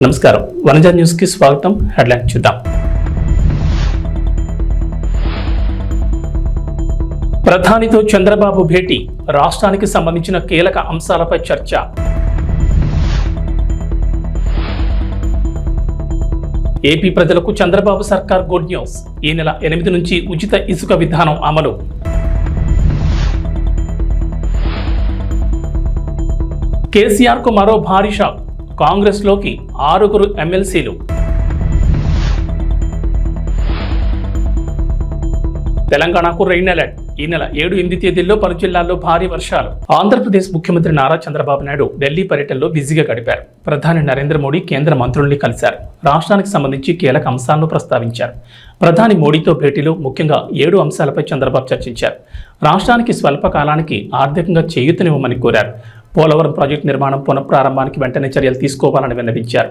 నమస్కారం వనజ న్యూస్ కి స్వాగతం. హెడ్లైన్ చూద్దాం. ప్రధానితో చంద్రబాబు భేటీ, రాష్ట్రానికి సంబంధించిన కీలక అంశాలపై చర్చ. ఏపీ ప్రజలకు చంద్రబాబు సర్కార్ గుడ్ న్యూస్, ఈ నెల 8 నుంచి ఉచిత ఇసుక విధానం అమలు. కేసీఆర్ కు మరో భారీ షాక్, కాంగ్రెస్ లోకి 6 ఎమ్మెల్సీలు. తెలంగాణకు రెయిన్ అలర్ట్, ఈ నెల 7, 8 తేదీల్లో పలు జిల్లాల్లో భారీ వర్షాలు. ఆంధ్రప్రదేశ్ ముఖ్యమంత్రి నారా చంద్రబాబు నాయుడు ఢిల్లీ పర్యటనలో బిజీగా గడిపారు. ప్రధాని నరేంద్ర మోడీ కేంద్ర మంత్రుల్ని కలిశారు. రాష్ట్రానికి సంబంధించి కీలక అంశాలను ప్రస్తావించారు. ప్రధాని మోడీతో భేటీలో ముఖ్యంగా 7 అంశాలపై చంద్రబాబు చర్చించారు. రాష్ట్రానికి స్వల్ప కాలానికి ఆర్థికంగా చేయూతనివ్వమని కోరారు. పోలవరం ప్రాజెక్టు నిర్మాణం పునఃప్రారంభానికి వెంటనే చర్యలు తీసుకోవాలని విన్నవించారు.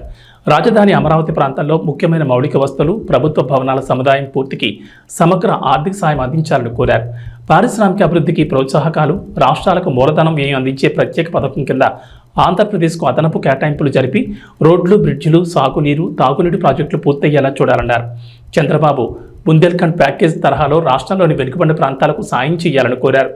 రాజధాని అమరావతి ప్రాంతంలో ముఖ్యమైన మౌలిక వస్తువులు, ప్రభుత్వ భవనాల సముదాయం పూర్తికి సమగ్ర ఆర్థిక సాయం అందించాలని కోరారు. పారిశ్రామిక అభివృద్ధికి ప్రోత్సాహకాలు, రాష్ట్రాలకు మూలధనం వ్యయం అందించే ప్రత్యేక పథకం కింద ఆంధ్రప్రదేశ్కు అదనపు కేటాయింపులు జరిపి రోడ్లు, బ్రిడ్జిలు, సాగునీరు, తాగునీటి ప్రాజెక్టులు పూర్తయ్యేలా చూడాలన్నారు. చంద్రబాబు బుందేల్ఖండ్ ప్యాకేజ్ తరహాలో రాష్ట్రంలోని వెనుకబడిన ప్రాంతాలకు సాయం చేయాలని కోరారు.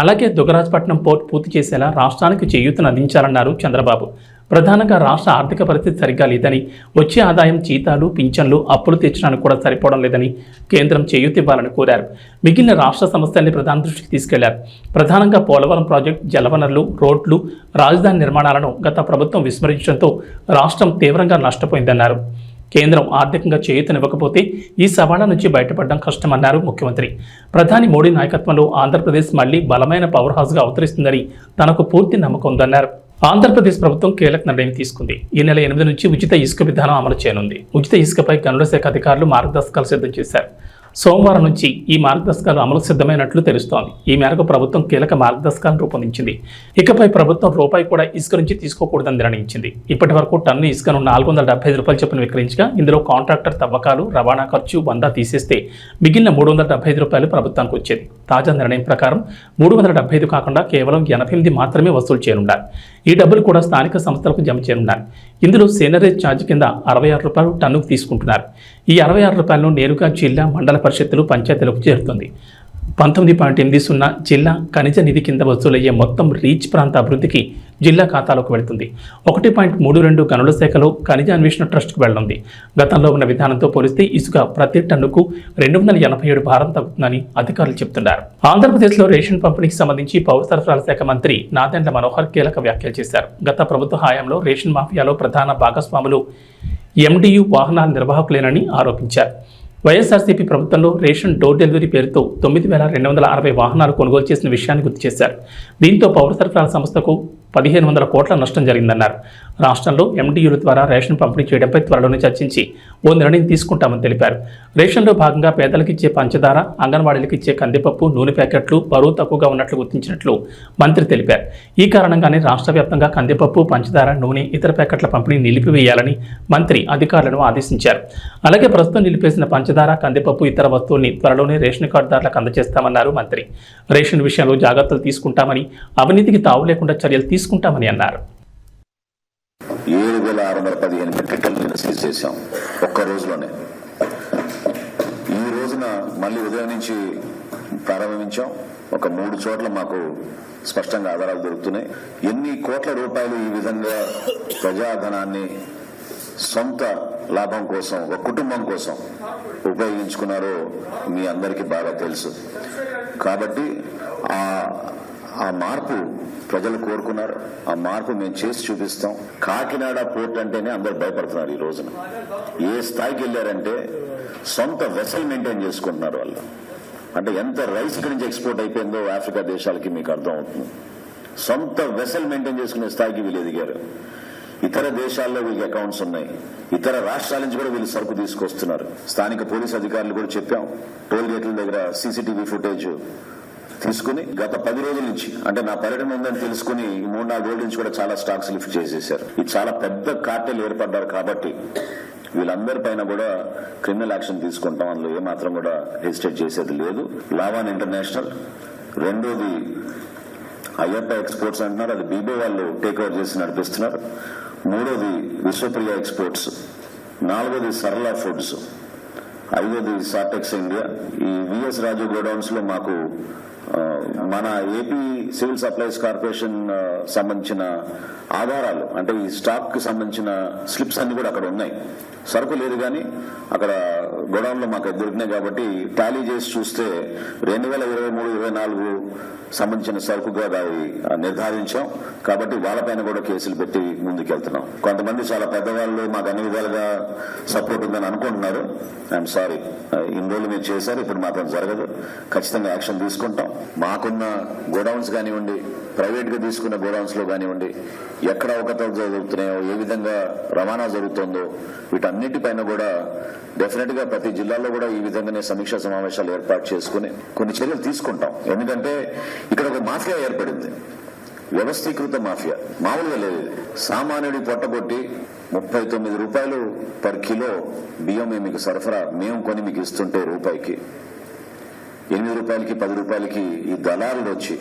అలాగే దుగ్గరాజపట్నం పోర్ట్ పూర్తి చేసేలా రాష్ట్రానికి చేయూతను అందించాలన్నారు చంద్రబాబు. ప్రధానంగా రాష్ట్ర ఆర్థిక పరిస్థితి సరిగ్గా లేదని, వచ్చే ఆదాయం జీతాలు, పింఛన్లు, అప్పులు తీర్చడానికి కూడా సరిపోవడం లేదని కేంద్రం చేయూత ఇవ్వాలని కోరారు. మిగిలిన రాష్ట్ర సమస్యల్ని ప్రధాని దృష్టికి తీసుకెళ్లారు. ప్రధానంగా పోలవరం ప్రాజెక్టు, జలవనరులు, రోడ్లు, రాజధాని నిర్మాణాలను గత ప్రభుత్వం విస్మరించడంతో రాష్ట్రం తీవ్రంగా నష్టపోయిందన్నారు. కేంద్రం ఆర్థికంగా చేయూతనివ్వకపోతే ఈ సవాళ్ల నుంచి బయటపడడం కష్టమన్నారు ముఖ్యమంత్రి. ప్రధాని మోడీ నాయకత్వంలో ఆంధ్రప్రదేశ్ మళ్లీ బలమైన పవర్ హౌస్గా అవతరిస్తుందని తనకు పూర్తి నమ్మకం ఉందన్నారు. ఆంధ్రప్రదేశ్ ప్రభుత్వం కీలక నిర్ణయం తీసుకుంది. ఈ నెల 8 నుంచి ఉచిత ఇసుక విధానం అమలు చేయనుంది. ఉచిత ఇసుకపై గనుల శాఖ అధికారులు మార్గదర్శకాలు సిద్ధం చేశారు. సోమవారం నుంచి ఈ మార్గదర్శకాలు అమలు సిద్ధమైనట్లు తెలుస్తోంది. ఈ మేరకు ప్రభుత్వం కీలక మార్గదర్శకాలను రూపొందించింది. ఇకపై ప్రభుత్వం రూపాయి కూడా ఇసుక నుంచి తీసుకోకూడదని నిర్ణయించింది. ఇప్పటి వరకు టన్ను ఇసుకను 475 రూపాయల చొప్పున విక్రయించగా ఇందులో కాంట్రాక్టర్ తవ్వకాలు, రవాణా ఖర్చు 100 తీసేస్తే మిగిలిన 375 రూపాయలు ప్రభుత్వానికి వచ్చేది. తాజా నిర్ణయం ప్రకారం 375 కాకుండా కేవలం 88 మాత్రమే వసూలు చేయనున్నారు. ఈ డబ్బులు కూడా స్థానిక సంస్థలకు జమ చేయనున్నారు. ఇందులో సేనరేజ్ ఛార్జ్ కింద 66 రూపాయలు టన్నుకు తీసుకుంటున్నారు. ఈ 66 రూపాయలను నేరుగా జిల్లా, మండల పరిషత్తులు, పంచాయతీలకు చేరుతుంది. 19.80 జిల్లా ఖనిజ నిధి కింద వసూలయ్యే మొత్తం రీచ్ ప్రాంత అభివృద్ధికి జిల్లా ఖాతాలోకి వెళుతుంది. 1.32 గనుల శాఖలో ఖనిజ అన్వేషణ ట్రస్ట్కు వెళ్లనుంది. గతంలో ఉన్న విధానంతో పోలిస్తే ఇసుక ప్రతి టన్నుకు 287 భారం తగ్గుతుందని అధికారులు చెబుతున్నారు. ఆంధ్రప్రదేశ్లో రేషన్ పంపిణీకి సంబంధించి పౌర సరఫరాల శాఖ మంత్రి నాదెండ్ల మనోహర్ కీలక వ్యాఖ్యలు చేశారు. గత ప్రభుత్వ హయాంలో రేషన్ మాఫియాలో ప్రధాన భాగస్వాములు ఎండియు వాహనాల నిర్వాహకులేనని ఆరోపించారు. వైఎస్ఆర్సీపీ ప్రభుత్వంలో రేషన్ డోర్ డెలివరీ పేరుతో 9,260 వాహనాలు కొనుగోలు చేసిన విషయాన్ని గుర్తు చేశారు. దీంతో పౌర సరఫరాల సంస్థకు 1,500 కోట్ల నష్టం జరిగిందన్నారు. రాష్ట్రంలో ఎండియూల ద్వారా రేషన్ పంపిణీ చేయడంపై త్వరలోనే చర్చించి ఓ నిర్ణయం తీసుకుంటామని తెలిపారు. రేషన్లో భాగంగా పేదలకు ఇచ్చే పంచదార, అంగన్వాడీలకు ఇచ్చే కందిపప్పు, నూనె ప్యాకెట్లు బరువు తక్కువగా ఉన్నట్లు గుర్తించినట్లు మంత్రి తెలిపారు. ఈ కారణంగానే రాష్ట్ర వ్యాప్తంగా కందిపప్పు, పంచదార, నూనె, ఇతర ప్యాకెట్ల పంపిణీ నిలిపివేయాలని మంత్రి అధికారులను ఆదేశించారు. అలాగే ప్రస్తుతం నిలిపేసిన పంచదార, కందిపప్పు, ఇతర వస్తువుల్ని త్వరలోనే రేషన్ కార్డుదారులకు అందజేస్తామన్నారు మంత్రి. రేషన్ విషయంలో జాగ్రత్తలు తీసుకుంటామని, అవినీతికి తావు లేకుండా చర్యలు తీసుకుంటామని అన్నారు. 7,615 మెట్రిక్ టన్నులను సీజ్ చేశాం ఒక్క రోజులోనే. ఈ రోజున మళ్ళీ ఉదయం నుంచి ప్రారంభించాం. ఒక 3 చోట్ల మాకు స్పష్టంగా ఆధారాలు దొరుకుతున్నాయి. ఎన్ని కోట్ల రూపాయలు ఈ విధంగా ప్రజాధనాన్ని సొంత లాభం కోసం, ఒక కుటుంబం కోసం ఉపయోగించుకున్నారో మీ అందరికీ బాగా తెలుసు. కాబట్టి ఆ మార్పు ప్రజలు కోరుకున్నారు. ఆ మార్పు మేము చేసి చూపిస్తాం. కాకినాడ పోర్ట్ అంటేనే అందరు భయపడుతున్నారు. ఈ రోజున ఏ స్థాయికి వెళ్ళారంటే సొంత వెసల్ మెయింటైన్ చేసుకుంటున్నారు వాళ్ళు. అంటే ఎంత రైస్ ఇక్కడి నుంచి ఎక్స్పోర్ట్ అయిపోయిందో ఆఫ్రికా దేశాలకి మీకు అర్థం అవుతుంది. సొంత వెసల్ మెయింటైన్ చేసుకునే స్థాయికి వీళ్ళు ఎదిగారు. ఇతర దేశాల్లో వీళ్ళకి అకౌంట్స్ ఉన్నాయి. ఇతర రాష్ట్రాల నుంచి కూడా వీళ్ళు సరుకు తీసుకొస్తున్నారు. స్థానిక పోలీస్ అధికారులు కూడా చెప్పాం. టోల్ గేట్ల దగ్గర సీసీటీవీ ఫుటేజ్ తీసుకుని గత 10 రోజుల నుంచి, అంటే నా పర్యటన ఉందని తెలుసుకుని 3-4 రోజుల నుంచి కూడా చాలా స్టాక్స్ లిఫ్ట్ చేసేశారు. ఇది చాలా పెద్ద కార్టెల్ ఏర్పడ్డారు. కాబట్టి వీళ్ళందరి పైన కూడా క్రిమినల్ యాక్షన్ తీసుకుంటాం. అందులో ఏమాత్రం కూడా హెసిటేట్ చేసేది లేదు. లావాన్ ఇంటర్నేషనల్, రెండోది అయ్యప్ప ఎక్స్పోర్ట్స్ అంటున్నారు. అది బీబో వాళ్ళు టేక్ ఓవర్ చేసి నడిపిస్తున్నారు. మూడోది విశ్వప్రియ ఎక్స్పోర్ట్స్, నాలుగోది సరళ ఫుడ్స్, ఐదోది సాటెక్స్ ఇండియా. ఈ విఎస్ రాజు గోడౌన్స్ లో మాకు మన ఏపీ సివిల్ సప్లైస్ కార్పొరేషన్ సంబంధించిన ఆధారాలు, అంటే ఈ స్టాక్ కి సంబంధించిన స్లిప్స్ అన్ని కూడా అక్కడ ఉన్నాయి. సరుకు లేదు కానీ అక్కడ గోడౌన్ లో మాకు దొరికినాయి కాబట్టి టాలీ చేసి చూస్తే 2023-24 సంబంధించిన సరుకుగా దాన్ని నిర్ధారించాం. కాబట్టి వాళ్ళపైన కూడా కేసులు పెట్టి ముందుకెళ్తున్నాం. కొంతమంది చాలా పెద్దవాళ్ళు మాకు అన్ని విధాలుగా సపోర్ట్ ఉందని అనుకుంటున్నారు. ఐఎమ్ సారీ, ఇన్ని రోజులు మీరు చేశారు, ఇప్పుడు మాత్రం జరగదు. ఖచ్చితంగా యాక్షన్ తీసుకుంటాం. మాకున్న గోడౌన్స్ కానివ్వండి, ప్రైవేట్ గా తీసుకున్న గోడౌన్స్ లో కానివ్వండి, ఎక్కడ అవకతవకలు జరుగుతున్నాయో, ఏ విధంగా రవాణా జరుగుతుందో, వీటన్నిటిపైన కూడా డెఫినెట్ గా ప్రతి జిల్లాలో కూడా ఈ విధంగానే సమీక్షా సమావేశాలు ఏర్పాటు చేసుకుని కొన్ని చర్యలు తీసుకుంటాం. ఎందుకంటే ఇక్కడ ఒక మాఫియా ఏర్పడింది, వ్యవస్థీకృత మాఫియా, మామూలుగా లేదు. సామాన్యుడి పొట్టగొట్టి 39 రూపాయలు పర్ కిలో బియ్యం మీకు సరఫరా మేము కొని మీకు ఇస్తుంటే రూపాయికి 8 రూపాయలకి 10 రూపాయలకి ఈ దళారులు వచ్చి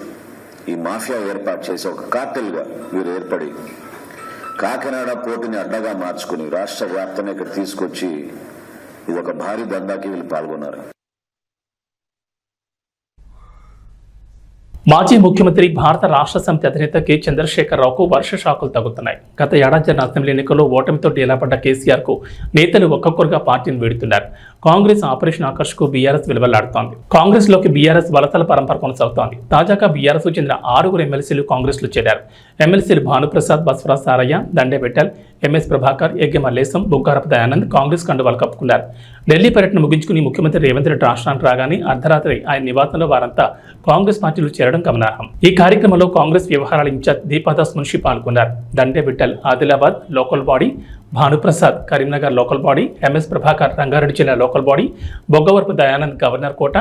ఈ మాఫియా ఏర్పాటు చేసి ఒక కార్టెల్ గా వీరు ఏర్పడి కాకినాడ పోర్టుని అడ్డగా మార్చుకుని రాష్ట్ర వ్యాప్తంగా ఇక్కడ తీసుకొచ్చి ఇది ఒక భారీ దందాకి వీళ్ళు పాల్గొన్నారు. మాజీ ముఖ్యమంత్రి భారత రాష్ట్ర సమితి అధినేత కె చంద్రశేఖరరావుకు వర్ష షాకులు తగ్గుతున్నాయి. గత ఏడాది జరిగిన అసెంబ్లీ ఎన్నికల్లో ఓటమితో డీలాపడ్డ కేసీఆర్ కు నేతలు ఒక్కొక్కరుగా పార్టీని వీడుతున్నారు. కాంగ్రెస్ ఆపరేషన్ ఆకర్ష్ కు బీఆర్ఎస్ విలువలాడుతోంది. కాంగ్రెస్ లోకి బీఆర్ఎస్ వలసల పరంపర కొనసాగుతోంది. తాజాగా బీఆర్ఎస్ చెందిన 6 ఎమ్మెల్సీలు కాంగ్రెస్ లో చేరారు. ఎమ్మెల్సీలు భానుప్రసాద్, బస్వరాజ్ సారయ్య, దండే విఠల్, ఎంఎస్ ప్రభాకర్, ఎగ్గె మల్లేశం, బుగ్గారపు దయానంద్ కాంగ్రెస్ కండువాలు కప్పుకున్నారు. ఢిల్లీ పర్యటన ముగించుకుని ముఖ్యమంత్రి రేవంత్ రెడ్డి రాష్ట్రానికి రాగానే అర్ధరాత్రి ఆయన నివాసంలో వారంతా కాంగ్రెస్ పార్టీలో చేరడం గమనార్హం. ఈ కార్యక్రమంలో కాంగ్రెస్ వ్యవహారాల ఇన్ఛార్జ్ దీపాదాస్ మున్షి పాల్గొన్నారు. Dande Vithal Adilabad local body, Bhanuprasad Karimnagar local body, MS Prabhakar Rangareddy జిల్లా local body, Boggavarapu Dayanand governor కోట,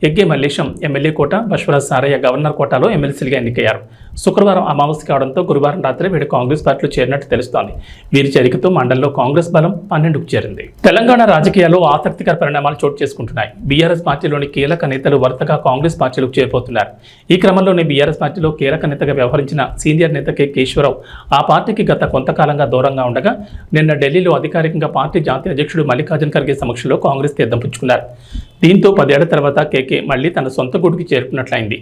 ఎగ్గే మల్లేశం ఎమ్మెల్యే కోట, బశ్వరాజ్ సారయ్య గవర్నర్ కోటాలో ఎమ్మెల్సీలుగా ఎన్నికయ్యారు. శుక్రవారం అమావాస్య కావడంతో గురువారం రాత్రి వీడు కాంగ్రెస్ పార్టీలో చేరినట్టు తెలుస్తోంది. వీరి చేరికతో మండలంలో కాంగ్రెస్ బలం 12కు చేరింది. తెలంగాణ రాజకీయాల్లో ఆసక్తికర పరిణామాలు చోటు చేసుకుంటున్నాయి. బీఆర్ఎస్ పార్టీలోని కీలక నేతలు వరుసగా కాంగ్రెస్ పార్టీలకు చేరిపోతున్నారు. ఈ క్రమంలోనే బీఆర్ఎస్ పార్టీలో కీలక నేతగా వ్యవహరించిన సీనియర్ నేత కె కేశవరావు ఆ పార్టీకి గత కొంతకాలంగా దూరంగా ఉండగా నిన్న ఢిల్లీలో అధికారికంగా పార్టీ జాతీయ అధ్యక్షుడు మల్లికార్జున ఖర్గే సమక్షంలో కాంగ్రెస్ తీర్థం పుచ్చుకున్నారు. దీంతో 10 ఏళ్ల తర్వాత కేకే మళ్లీ తన సొంత గూటికి చేరుకున్నట్లయింది.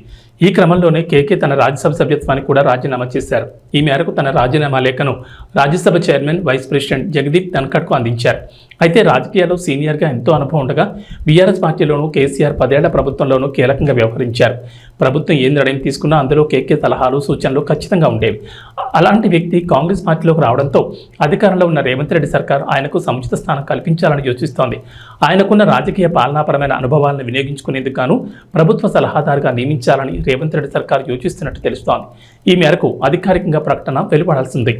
ఈ క్రమంలోనే కేకే తన రాజ్యసభ సభ్యత్వానికి కూడా రాజీనామా చేశారు. ఈ మేరకు తన రాజీనామా లేఖను Rajya Sabha chairman, vice president Jagdeep ధన్ఖడ్కు అందించారు. అయితే రాజకీయాల్లో సీనియర్గా ఎంతో అనుభవం ఉండగా బీఆర్ఎస్ పార్టీలోనూ కేసీఆర్ 10 ఏళ్ల ప్రభుత్వంలోనూ కీలకంగా వ్యవహరించారు. ప్రభుత్వం ఏ నిర్ణయం తీసుకున్నా అందులో కేకే సలహాలు, సూచనలు ఖచ్చితంగా ఉండేవి. అలాంటి వ్యక్తి కాంగ్రెస్ పార్టీలోకి రావడంతో అధికారంలో ఉన్న రేవంత్ రెడ్డి సర్కార్ ఆయనకు సముచిత స్థానం కల్పించాలని యోచిస్తోంది. ఆయనకున్న రాజకీయ పాలనాపరమైన అనుభవాలను వినియోగించుకునేందుకు గాను ప్రభుత్వ సలహాదారుగా నియమించాలని రేవంత్ రెడ్డి సర్కార్ యోచిస్తున్నట్టు తెలుస్తోంది. ఈ మేరకు అధికారికంగా ప్రకటన వెలువడాల్సింది.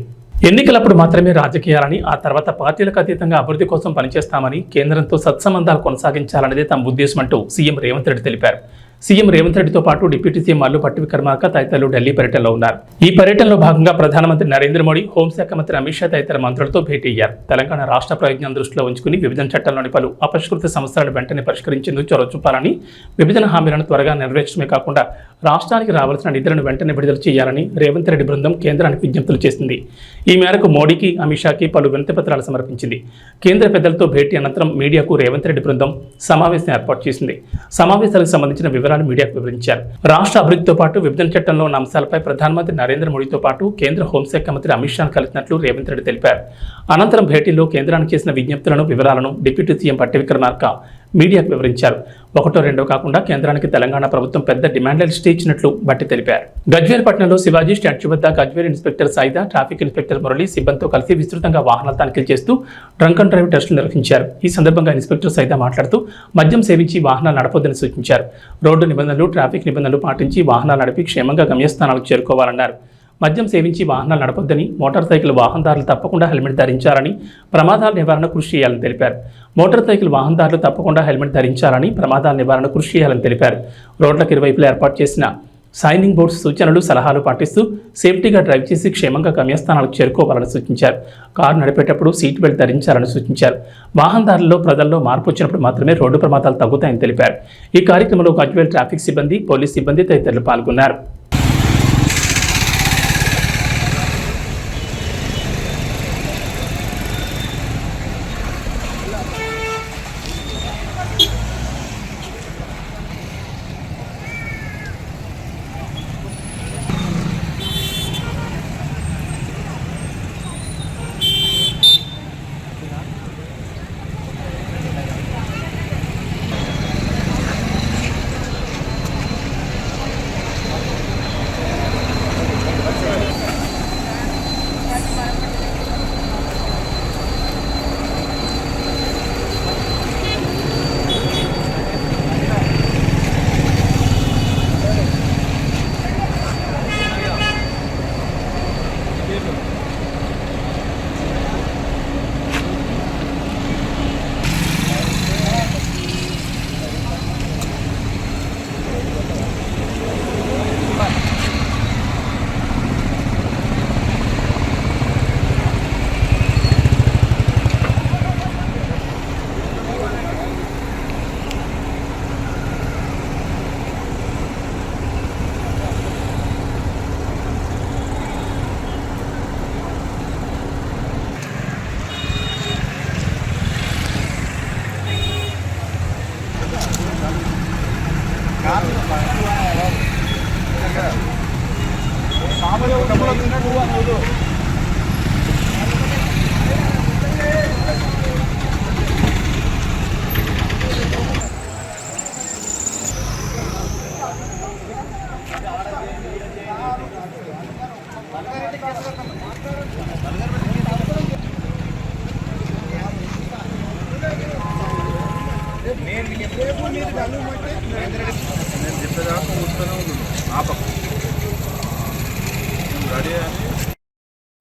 ఎన్నికలప్పుడు మాత్రమే రాజకీయాలని, ఆ తర్వాత పార్టీలకు అతీతంగా అభివృద్ధి కోసం పనిచేస్తామని, కేంద్రంతో సత్సంబంధాలు కొనసాగించాలనేదే తమ ఉద్దేశం అంటూ సీఎం రేవంత్ రెడ్డి తెలిపారు. సీఎం రేవంత్ రెడ్డితో పాటు డిప్యూటీ సీఎం మల్లు భట్టి విక్రమార్క తదితరులు ఢిల్లీ పర్యటనలో ఉన్నారు. ఈ పర్యటనలో భాగంగా ప్రధానమంత్రి నరేంద్ర మోడీ, హోంశాఖ మంత్రి అమిత్ షా తదితర మంత్రులతో భేటీ అయ్యారు. తెలంగాణ రాష్ట్ర ప్రయోజనం దృష్టిలో ఉంచుకుని విభజన చట్టంలోని పలు అపరిష్కృత సమస్యలను వెంటనే పరిష్కరించేందుకు చొరవ చూపాలని, విభజన హామీలను త్వరగా నెరవేర్చడమే కాకుండా రాష్ట్రానికి రావాల్సిన నిధులను వెంటనే విడుదల చేయాలని రేవంత్ రెడ్డి బృందం కేంద్రానికి విజ్ఞప్తులు చేసింది. ఈ మేరకు మోడీకి, అమిత్ షాకి పలు వినతి పత్రాలు సమర్పించింది. కేంద్ర పెద్దలతో భేటీ అనంతరం మీడియాకు రేవంత్ రెడ్డి బృందం సమావేశం ఏర్పాటు చేసింది. సమావేశాలకు సంబంధించిన వివరాలు మీడియాకు వివరించారు. రాష్ట్ర అభివృద్ధితో పాటు విభజన చట్టంలో ఉన్న అంశాలపై ప్రధానమంత్రి నరేంద్ర మోడీతో పాటు కేంద్ర హోంశాఖ మంత్రి అమిత్ షాను కలిసినట్లు రేవంత్ రెడ్డి తెలిపారు. అనంతరం భేటీలో కేంద్రానికి చేసిన విజ్ఞప్తులను, వివరాలను డిప్యూటీ సీఎం భట్టి విక్రమార్క మీడియాకు వివరించారు. 1, 2 కాకుండా కేంద్రానికి తెలంగాణ ప్రభుత్వం పెద్ద డిమాండ్ లిస్ట్ ఇచ్చినట్లు భట్టి తెలిపారు. గజ్వేల్ పట్టణంలో శివాజీ స్టాచ్యూ వద్ద Gajwel inspector Saida, traffic inspector Murali సిబ్బందితో కలిసి విస్తృతంగా వాహనాల తనిఖీలు చేస్తూ డ్రంక్ అండ్ డ్రైవ్ టెస్టులు నిర్వహించారు. ఈ సందర్భంగా ఇన్స్పెక్టర్ సాయిదా మాట్లాడుతూ మద్యం సేవించి వాహనాలు నడపొద్దని సూచించారు. రోడ్డు నిబంధనలు, ట్రాఫిక్ నిబంధనలు పాటించి వాహనాలు నడిపి క్షేమంగా గమ్యస్థానాలకు చేరుకోవాలన్నారు. మద్యం సేవించి వాహనాలు నడపొద్దని, మోటార్ సైకిల్ వాహనదారులు తప్పకుండా హెల్మెట్ ధరించాలని, ప్రమాదాల నివారణ కృషి చేయాలని తెలిపారు. మోటార్ సైకిల్ వాహనదారులు తప్పకుండా హెల్మెట్ ధరించాలని, ప్రమాదాల నివారణ కృషి చేయాలని తెలిపారు. రోడ్లకు ఇరువైపులా ఏర్పాటు చేసిన సైనింగ్ బోర్డ్స్ సూచనలు, సలహాలు పాటిస్తూ సేఫ్టీగా డ్రైవ్ చేసి క్షేమంగా గమ్యస్థానాలకు చేరుకోవాలని సూచించారు. కారు నడిపేటప్పుడు సీట్ బెల్ట్ ధరించాలని సూచించారు. వాహనదారుల్లో, ప్రజల్లో మార్పు వచ్చినప్పుడు మాత్రమే రోడ్డు ప్రమాదాలు తగ్గుతాయని తెలిపారు. ఈ కార్యక్రమంలో గజ్వేల్ ట్రాఫిక్ సిబ్బంది, పోలీస్ సిబ్బంది తదితరులు పాల్గొన్నారు.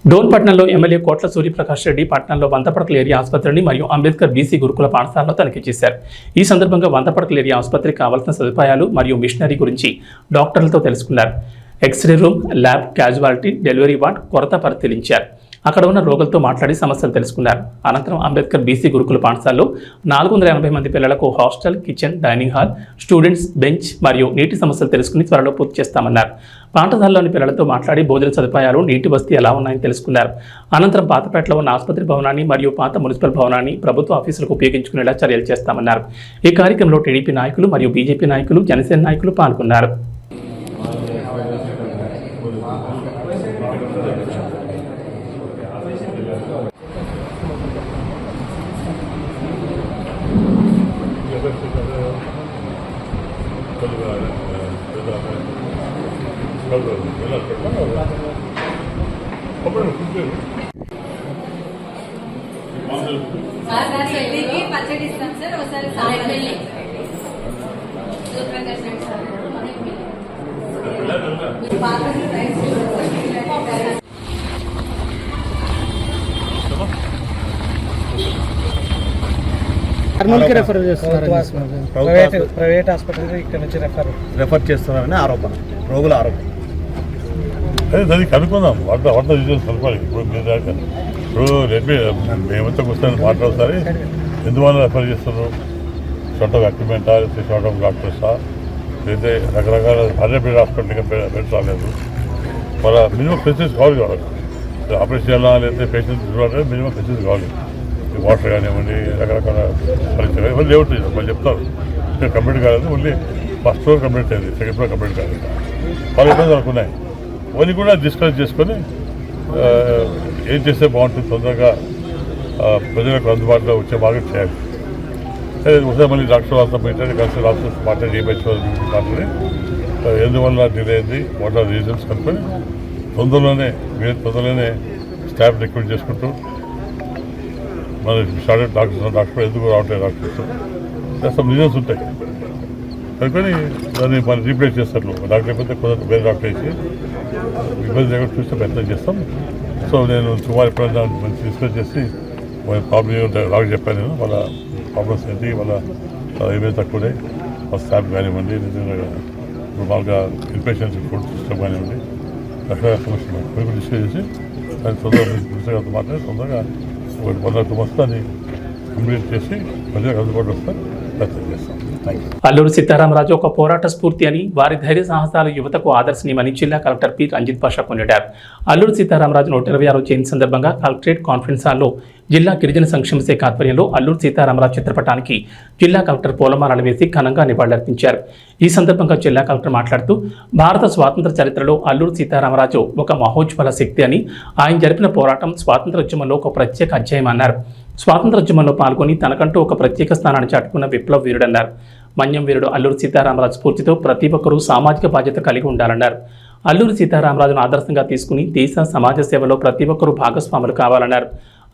డోన్పట్నంలో ఎమ్మెల్యే కోట్ల సూర్యప్రకాష్ రెడ్డి పట్టణంలో వంతపడకల ఏరియా ఆసుపత్రిని మరియు అంబేద్కర్ బీసీ గురుకుల పాఠశాలలో తనిఖీ చేశారు. ఈ సందర్భంగా వంతపడకల ఏరియా ఆసుపత్రికి కావాల్సిన సదుపాయాలు మరియు మిషనరీ గురించి డాక్టర్లతో తెలుసుకున్నారు. X ray room, lab, casualty, delivery ward కొరత పరిశీలించారు. అక్కడ ఉన్న రోగులతో మాట్లాడి సమస్యలు తెలుసుకున్నారు. అనంతరం అంబేద్కర్ బీసీ గురుకుల పాఠశాలలో 480 మంది పిల్లలకు hostel, kitchen, dining hall, students bench మరియు నీటి సమస్యలు తెలుసుకుని త్వరలో పూర్తి చేస్తామన్నారు. పాఠశాలలోని పిల్లలతో మాట్లాడి భోజన సదుపాయాలు, నీటి వసతి ఎలా ఉన్నాయని తెలుసుకున్నారు. అనంతరం పాతపేటలో ఉన్న ఆసుపత్రి భవనాన్ని మరియు పాత మున్సిపల్ భవనాన్ని ప్రభుత్వ ఆఫీసులకు ఉపయోగించుకునేలా చర్యలు చేస్తామన్నారు. ఈ కార్యక్రమంలో టీడీపీ నాయకులు మరియు బీజేపీ నాయకులు, జనసేన నాయకులు పాల్గొన్నారు. పచ్చడి ఇస్తాం సార్. ఒకసారి కర్నూలుకి రెఫర్ చేస్తున్నారు. ప్రైవేట్ హాస్పిటల్ ఇక్కడ నుంచి రెఫర్ చేస్తున్నారని ఆరోపణ, రోగుల ఆరోపణ. అదే దాన్ని కనుక్కుందాం. వంట డీటెయిల్స్ కనుక్కోవాలి. ఇప్పుడు మీరు దాకా ఇప్పుడు మేమంతా కూర్చొని మాట్లాడతారు. ఎందువల్ల రెఫర్ చేస్తున్నారు? షార్ట్ ఆఫ్ ఎక్విప్మెంటా, లేకపోతే షార్ట్ ఆఫ్ డాక్టర్సా, లేకపోతే రకరకాల అదే బెడ్ హాస్పిటల్కి బెడ్స్ రాలేదు. వాళ్ళ మినిమం ఫెసిలిటీస్ కావాలి కావాలి. ఆపరేషన్ చేయాలా, లేకపోతే పేషెంట్స్ చూడాలంటే మినిమం ఫెసిలిటీస్ కావాలి. వాటర్ కానివ్వండి, రకరకాల పరిస్థితులు ఎవరు లేవుతుంది. వాళ్ళు చెప్తారు కంప్లీట్ కాలేదు, ఓన్లీ ఫస్ట్ ఫ్లోర్ కంప్లీట్ అయింది, సెకండ్ ఫ్లోర్ కంప్లీట్ కాలేదు. వాళ్ళు ఇబ్బందులు అనుకున్నాయి. అవన్నీ కూడా డిస్కస్ చేసుకొని ఏం చేస్తే బాగుంటుంది, తొందరగా ప్రజలకు అందుబాటులో వచ్చే మార్గం చేయాలి. ఒకసారి మళ్ళీ డాక్టర్ వాళ్ళతో మాట్లాడి, కన్సల్ట్ ఆఫీసర్స్ మాట్లాడి, మాట్లాడి ఎందువల్ల డిలే అయింది, వాట్ ఆర్ రీజన్స్ కనుక్కొని తొందరలోనే స్టాఫ్ రిక్రూట్ చేసుకుంటూ మన స్టార్టెడ్ డాక్టర్ ఎందుకు రావట్లేదు డాక్టర్స్ సమ్ రీజన్స్ ఉంటాయి కనుకొని దాన్ని మనం రీప్లేస్ చేస్తారు. డాక్టర్ అయిపోతే కొంత వేరే డాక్టర్ వేసి ఇబ్బంది లేకుండా చూస్తే ప్రయత్నం చేస్తాం. సో నేను సుమారు ఎప్పుడైనా మంచి డిస్కస్ చేసి వాళ్ళ ప్రాబ్లం డాక్టర్ చెప్పాను. నేను వాళ్ళ ప్రాబ్లమ్స్ ఏంటి, వాళ్ళ ఏమేమి తక్కువనే వాళ్ళ స్టాఫ్ కానివ్వండి, నిజంగా మామూలుగా ఇన్పేషెంట్స్ ఫుడ్ సిస్టమ్ కానివ్వండి, రకరకాల సమస్యలు కొన్ని డిస్కస్ చేసి దాన్ని తొందరగా మాట్లాడి తొందరగా 1-2 months దాన్ని కంప్లీట్ చేసి ప్రజలకు అందుబాటులో వస్తే ప్రయత్నం చేస్తాం. అల్లూరు సీతారామరాజు ఒక పోరాట స్ఫూర్తి అని, వారి ధైర్య సాహసాలు యువతకు ఆదర్శనీయమని జిల్లా కలెక్టర్ పి రంజిత్ పాషా కొనియాడారు. అల్లూరు సీతారామరాజు 126వ జయంతి సందర్భంగా కలెక్టరేట్ కాన్ఫరెన్స్ హాల్లో జిల్లా గిరిజన సంక్షేమ శాఖ ఆధ్వర్యంలో అల్లూరు సీతారామరాజు చిత్రపటానికి జిల్లా కలెక్టర్ పూలమాలలు వేసి ఘనంగా నివాళులర్పించారు. ఈ సందర్భంగా జిల్లా కలెక్టర్ మాట్లాడుతూ, భారత స్వాతంత్ర చరిత్రలో అల్లూరు సీతారామరాజు ఒక మహోజ్వల శక్తి అని, ఆయన జరిపిన పోరాటం స్వాతంత్రోద్యమంలో ఒక ప్రత్యేక అధ్యాయం అన్నారు. స్వాతంత్రోద్యమంలో పాల్గొని తనకంటూ ఒక ప్రత్యేక స్థానాన్ని చాటుకున్న విప్లవ వీరుడన్నారు. మన్యం వీరుడు అల్లూరు సీతారామరాజు స్ఫూర్తితో ప్రతి ఒక్కరూ సామాజిక బాధ్యత కలిగి ఉండాలన్నారు. అల్లూరు సీతారామరాజును ఆదర్శంగా తీసుకుని దేశ సమాజ సేవలో ప్రతి ఒక్కరూ భాగస్వాములు కావాలన్నారు.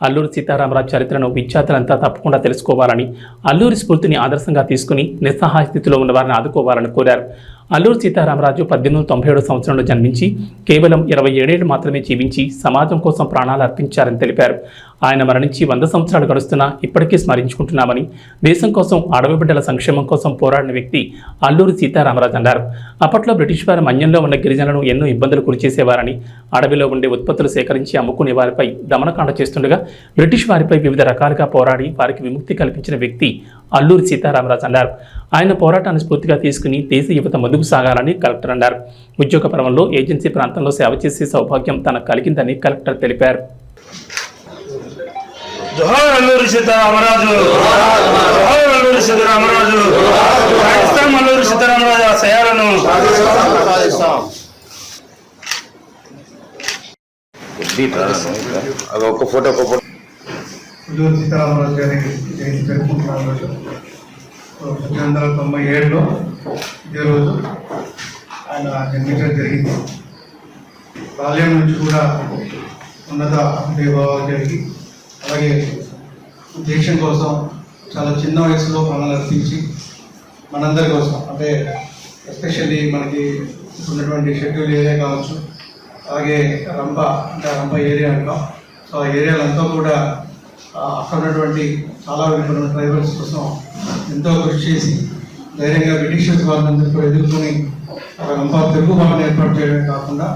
అల్లూరి సీతారామరాజు చరిత్రను విద్యార్థులంతా తప్పకుండా తెలుసుకోవాలని, అల్లూరి స్ఫూర్తిని ఆదర్శంగా తీసుకుని నిస్సహాయ స్థితిలో ఉన్న వారిని ఆదుకోవాలని కోరారు. అల్లూరి సీతారామరాజు 1897 సంవత్సరంలో జన్మించి కేవలం 27 ఏళ్లు మాత్రమే జీవించి సమాజం కోసం ప్రాణాలు అర్పించారని తెలిపారు. ఆయన మరణించి 100 సంవత్సరాలు గడుస్తున్నా ఇప్పటికీ స్మరించుకుంటున్నామని, దేశం కోసం, అడవి బిడ్డల సంక్షేమం కోసం పోరాడిన వ్యక్తి అల్లూరి సీతారామరాజు అన్నారు. అప్పట్లో బ్రిటిష్ వారు మన్యంలో ఉన్న గిరిజనులను ఎన్నో ఇబ్బందులు గురిచేసేవారని, అడవిలో ఉండే ఉత్పత్తులు సేకరించి అమ్ముకునే వారిపై దమనకాండ చేస్తుండగా బ్రిటిష్ వారిపై వివిధ రకాలుగా పోరాడి వారికి విముక్తి కల్పించిన వ్యక్తి అల్లూరి సీతారామరాజు అన్నారు. ఆయన పోరాటాన్ని స్ఫూర్తిగా తీసుకుని దేశ యువత ముందుకు సాగాలని కలెక్టర్ అన్నారు. ఉద్యోగ పర్వంలో ఏజెన్సీ ప్రాంతంలో సేవ చేసే సౌభాగ్యం తనకు కలిగిందని కలెక్టర్ తెలిపారు. జోహార్ అల్లూరి సీతారామరాజు, జోహార్ అల్లూరి సీతారామరాజు, పాకిస్తాన్ అల్లూరి సీతారామరాజు ఆశయాలను అల్లూరి సీతారామరాజు గారి జయంతి జరుపుకుంటున్నాం. రోజు 1997లో ఇదే రోజు ఆయన జన్మించడం జరిగింది. బాల్యం నుంచి కూడా ఉన్నత అనుభవాలు జరిగి, అలాగే దేశం కోసం చాలా చిన్న వయసులో మనల్ని అర్పించి మనందరి కోసం, అంటే ఎస్పెషల్లీ మనకి ఉన్నటువంటి షెడ్యూల్ ఏరియా కావచ్చు, అలాగే రంప అంటే రంప ఏరియా అంటాం. సో ఆ ఏరియాలంతా కూడా అక్కడ ఉన్నటువంటి చాలా వెనుకబడిన ట్రైబల్స్ కోసం ఎంతో కృషి చేసి ధైర్యంగా బ్రిటిషర్స్ వాళ్ళందరూ కూడా ఎదుర్కొని రంప తెలుగు వాళ్ళని ఏర్పాటు చేయడమే కాకుండా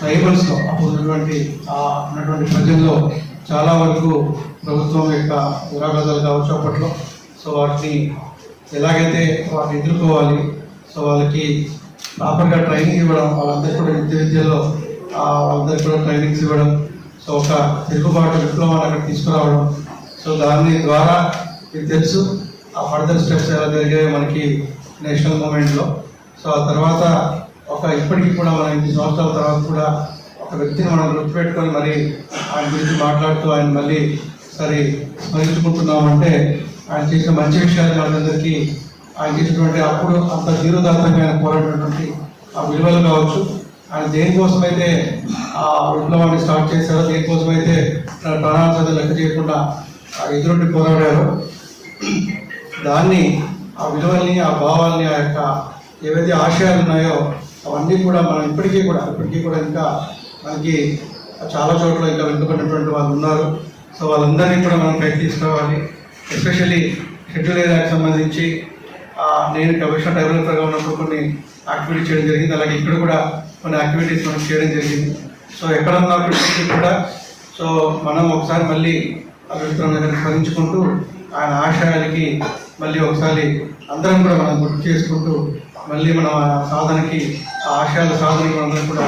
ట్రైబల్స్లో అప్పుడు ఉన్నటువంటి ప్రజల్లో చాలా వరకు ప్రభుత్వం యొక్క విరాగాలు కావచ్చు అప్పట్లో. సో వాటిని ఎలాగైతే వాటిని ఎదుర్కోవాలి, సో వాళ్ళకి ప్రాపర్గా ట్రైనింగ్ ఇవ్వడం, వాళ్ళందరికీ కూడా విద్యలో వాళ్ళందరికీ కూడా ట్రైనింగ్స్ ఇవ్వడం, సో ఒక తిరుగుబాటు విప్లవాన్ని అక్కడ తీసుకురావడం. సో దాని ద్వారా మీకు తెలుసు ఆ ఫర్దర్ స్టెప్స్ ఎలా జరిగాయో మనకి నేషనల్ మూమెంట్లో. సో ఆ తర్వాత ఇప్పటికీ కూడా మనం 8 సంవత్సరాల తర్వాత కూడా ఒక వ్యక్తిని మనం గుర్తుపెట్టుకొని మరి ఆయన గురించి మాట్లాడుతూ ఆయన మళ్ళీ స్మరించుకుంటున్నామంటే ఆయన చేసిన మంచి విషయాలు మనందరికీ ఆయన చేసినటువంటి అప్పుడు అంత ధీరోదాత్తంగా ఆయన పోరాడినటువంటి ఆ విలువలు కావచ్చు, ఆయన దేనికోసమైతే ఆ విప్లవాన్ని స్టార్ట్ చేశారో, దేనికోసమైతే తన ప్రాణాల చదువు లెక్క చేయకుండా ఎదురుండి పోరాడారో దాన్ని, ఆ విలువల్ని, ఆ భావాల్ని, ఆ యొక్క ఏవైతే ఆశయాలు ఉన్నాయో అవన్నీ కూడా మనం ఇప్పటికీ కూడా ఇంకా మనకి చాలా చోట్ల ఇంకా వెనుకబడినటువంటి వాళ్ళు ఉన్నారు. సో వాళ్ళందరినీ కూడా మనం పైకి తీసుకురావాలి. ఎస్పెషల్లీ షెడ్యూల్ ఏరియాకి సంబంధించి నేను కమిషనర్ డెవలపర్గా ఉన్నప్పుడు కొన్ని యాక్టివిటీస్ చేయడం జరిగింది. అలాగే ఇక్కడ కూడా కొన్ని యాక్టివిటీస్ మనం చేయడం జరిగింది. సో ఎక్కడ ఉన్నప్పటికీ కూడా సో మనం ఒకసారి మళ్ళీ అభివృద్ధి దగ్గర స్మరించుకుంటూ ఆయన ఆశయాలకి మళ్ళీ ఒకసారి అందరం కూడా మనం గుర్తు చేసుకుంటూ మళ్ళీ మన సాధనకి ఆ ఆశయాల సాధనకి మనందరం కూడా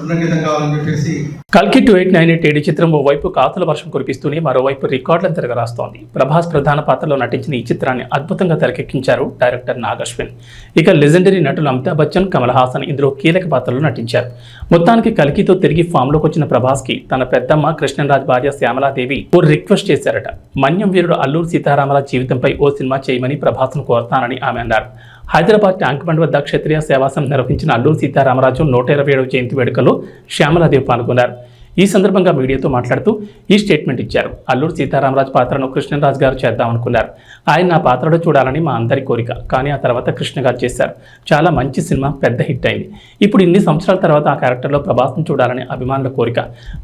ఉన్నంకితం కావాలని చెప్పేసి కల్కి 2898 చిత్రం ఓవైపు కాతుల వర్షం కురిపిస్తూనే మరోవైపు రికార్డులను తిరగరాస్తోంది. ప్రభాస్ ప్రధాన పాత్రలో నటించిన ఈ చిత్రాన్ని అద్భుతంగా తెరకెక్కించారు డైరెక్టర్ నాగశ్విన్. ఇక లెజెండరీ నటులు అమితాబ్ బచ్చన్, కమల్ హాసన్ ఇందులో కీలక పాత్రలో నటించారు. మొత్తానికి కల్కితో తిరిగి ఫామ్లోకి వచ్చిన ప్రభాస్కి తన పెద్దమ్మ కృష్ణరాజ్ భార్య శ్యామలాదేవి ఓ రిక్వెస్ట్ చేశారట. మన్యం వీరుడు అల్లూరి సీతారామరాజు జీవితంపై ఓ సినిమా చేయమని ప్రభాస్ను కోరతానని ఆమె అన్నారు. హైదరాబాద్ ట్యాంక్ బండ్ వద్ద క్షత్రియ సేవాసం నిర్వహించిన అల్లూరి సీతారామరాజు 127వ జయంతి వేడుకలో శ్యామలాదేవి పాల్గొన్నారు. ఈ సందర్భంగా మీడియాతో మాట్లాడుతూ ఈ స్టేట్మెంట్ ఇచ్చారు. అల్లూరి సీతారామరాజు పాత్రను కృష్ణరాజు గారు చేద్దామనుకున్నారు. ఆయన నా పాత్రలో చూడాలని మా అందరి కోరిక. కానీ ఆ తర్వాత కృష్ణ గారు చేశారు. చాలా మంచి సినిమా, పెద్ద హిట్ అయింది. ఇప్పుడు ఇన్ని సంవత్సరాల తర్వాత ఆ క్యారెక్టర్లో ప్రభాస్ను చూడాలని అభిమానుల కోరిక.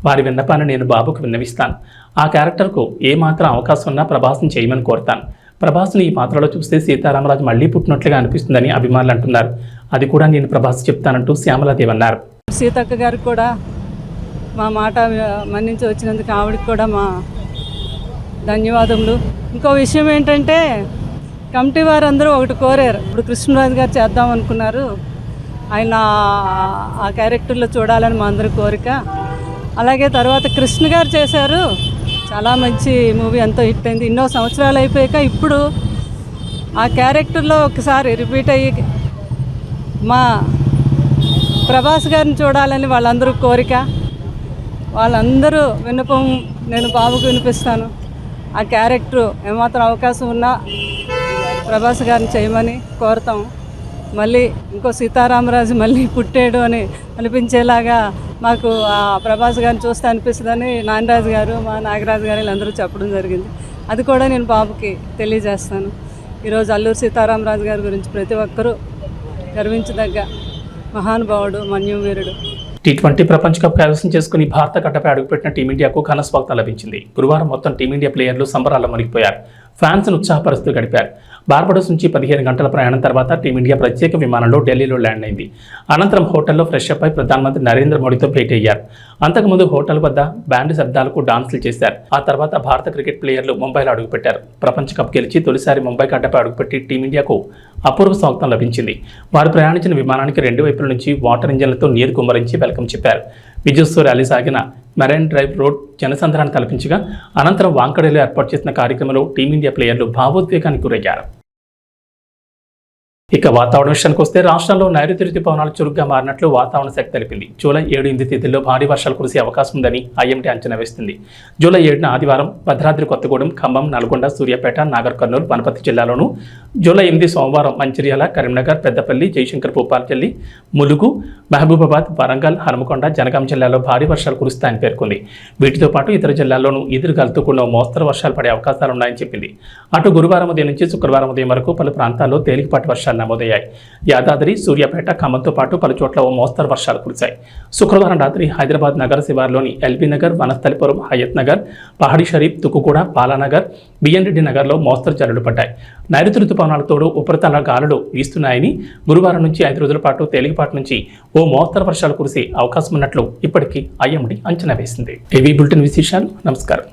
వారి విన్నపాన్ని నేను బాబుకు విన్నవిస్తాను. ఆ క్యారెక్టర్కు ఏమాత్రం అవకాశం ఉన్నా ప్రభాస్ని చేయమని కోరుతాను. ప్రభాస్ని ఈ పాత్రలో చూస్తే సీతారామరాజు మళ్లీ పుట్టినట్లుగా అనిపిస్తుందని అభిమానులు అంటున్నారు. అది కూడా నేను ప్రభాస్ చెప్తానంటూ శ్యామలాదేవి అన్నారు. సీతక్క గారికి కూడా మా మాట మన్నించి వచ్చినందుకు ఆవిడకి కూడా మా ధన్యవాదములు. ఇంకో విషయం ఏంటంటే కమిటీ వారందరూ ఒకటి కోరారు. ఇప్పుడు కృష్ణరాజు గారు చేద్దాం అనుకున్నారు. ఆయన ఆ క్యారెక్టర్లో చూడాలని మా అందరి కోరిక. అలాగే తర్వాత కృష్ణ గారు చేశారు. చాలా మంచి మూవీ, ఎంతో హిట్ అయింది. ఎన్నో సంవత్సరాలు అయిపోయాక ఇప్పుడు ఆ క్యారెక్టర్లో ఒకసారి రిపీట్ అయ్యి మా ప్రభాస్ గారిని చూడాలని వాళ్ళందరూ కోరిక. వాళ్ళందరూ విన్నపం నేను బాబుకు వినిపిస్తాను. ఆ క్యారెక్టర్ ఏమాత్రం అవకాశం ఉన్నా ప్రభాస్ గారిని చేయమని కోరుతాం. మళ్ళీ ఇంకో సీతారామరాజు మళ్ళీ పుట్టాడు అని అనిపించేలాగా మాకు ఆ ప్రభాస్ గారిని చూస్తే అనిపిస్తుందని నాగరాజు గారు, మా నాగరాజు గారు వీళ్ళందరూ చెప్పడం జరిగింది. అది కూడా నేను బాబుకి తెలియజేస్తాను. ఈరోజు అల్లూరి సీతారామరాజు గారి గురించి ప్రతి ఒక్కరూ గర్వించదగ్గ మహానుభావుడు, మన్యం వీరుడు. T20 ప్రపంచ కప్ కైవసం చేసుకుని భారత గడ్డపై అడుగుపెట్టిన టీమిండియాకు ఘన స్వాగతం లభించింది. గురువారం మొత్తం టీమిండియా ప్లేయర్లు సంబరాల్లో మునిగిపోయారు. ఫ్యాన్స్ను ఉత్సాహపరుస్తూ గడిపారు. బార్బడోస్ నుంచి 15 గంటల ప్రయాణం తర్వాత టీమిండియా ప్రత్యేక విమానంలో ఢిల్లీలో ల్యాండ్ అయింది. అనంతరం హోటల్లో ఫ్రెష్ అప్ అయి ప్రధానమంత్రి నరేంద్ర మోడీతో భేటీ అయ్యారు. అంతకుముందు హోటల్ వద్ద బ్యాండ్ శబ్దాలకు డాన్సులు చేశారు. ఆ తర్వాత భారత క్రికెట్ ప్లేయర్లు ముంబైలో అడుగుపెట్టారు. ప్రపంచ కప్ గెలిచి తొలిసారి ముంబై గడ్డపై అడుగుపెట్టి టీమిండియాకు అపూర్వ స్వాగతం లభించింది. వారు ప్రయాణించిన విమానానికి 2 వైపుల నుంచి వాటర్ ఇంజన్లతో నీరు కుమ్మరించి వెల్కమ్ చెప్పారు. విజయోత్సవ ర్యాలీ సాగిన మెరైన్ డ్రైవ్ రోడ్ జనసంద్రాన్ని కల్పించగా అనంతరం వాంకడేలో ఏర్పాటు చేసిన కార్యక్రమంలో టీమిండియా ప్లేయర్లు భావోద్వేగానికి గురయ్యారు. ఇక వాతావరణ విషయానికి వస్తే రాష్ట్రంలో నైరుతి రుతుపవనాలు చురుగ్గా మారినట్లు వాతావరణ శాఖ తెలిపింది. జూలై 7-8 తేదీల్లో భారీ వర్షాలు కురిసే అవకాశం ఉందని ఐఎండీ అంచనా వేస్తుంది. జూలై 7న ఆదివారం భద్రాద్రి కొత్తగూడెం, ఖమ్మం, నల్గొండ, సూర్యాపేట, నాగర్ కర్నూలు, వనపర్తి జిల్లాలోను, జూలై 8 సోమవారం మంచిర్యాల, కరీంనగర్, పెద్దపల్లి, జయశంకర్ భూపాలపల్లి, ములుగు, మహబూబాబాద్, వరంగల్, హనుమకొండ, జనగాం జిల్లాలో భారీ వర్షాలు కురుస్తాయని పేర్కొంది. వీటితో పాటు ఇతర జిల్లాల్లోనూ ఈదురుగాలులతో కూడిన మోస్తరు వర్షాలు పడే అవకాశాలున్నాయని చెప్పింది. అటు గురువారం ఉదయం నుంచి శుక్రవారం ఉదయం వరకు పలు ప్రాంతాల్లో తేలికపాటి వర్షాలు నమోదయ్యాయి. యాదాద్రి, సూర్యాపేట, ఖమ్మంతో పాటు పలు చోట్ల ఓ మోస్తరు వర్షాలు కురిశాయి. శుక్రవారం రాత్రి హైదరాబాద్ నగర శివారులోని ఎల్బీ నగర్, వనస్థలిపురం, హయత్ నగర్, పహాడీ షరీఫ్, తుక్కుగూడ, పాలానగర్, బిఎన్ రెడ్డి నగర్లో మోస్తరు జల్లులు పడ్డాయి. నైరుతి రుతుపవనాలతో ఉపరితల గాలులు వీస్తున్నాయని, గురువారం నుంచి 5 రోజుల పాటు తేలికపాటి నుంచి ఓ మోస్తరు వర్షాలు కురిసే అవకాశం ఉన్నట్లు ఇప్పటికీ ఐఎండీ అంచనా వేసింది. ఏవీ బులెటిన్ విశేషాలు. నమస్కారం.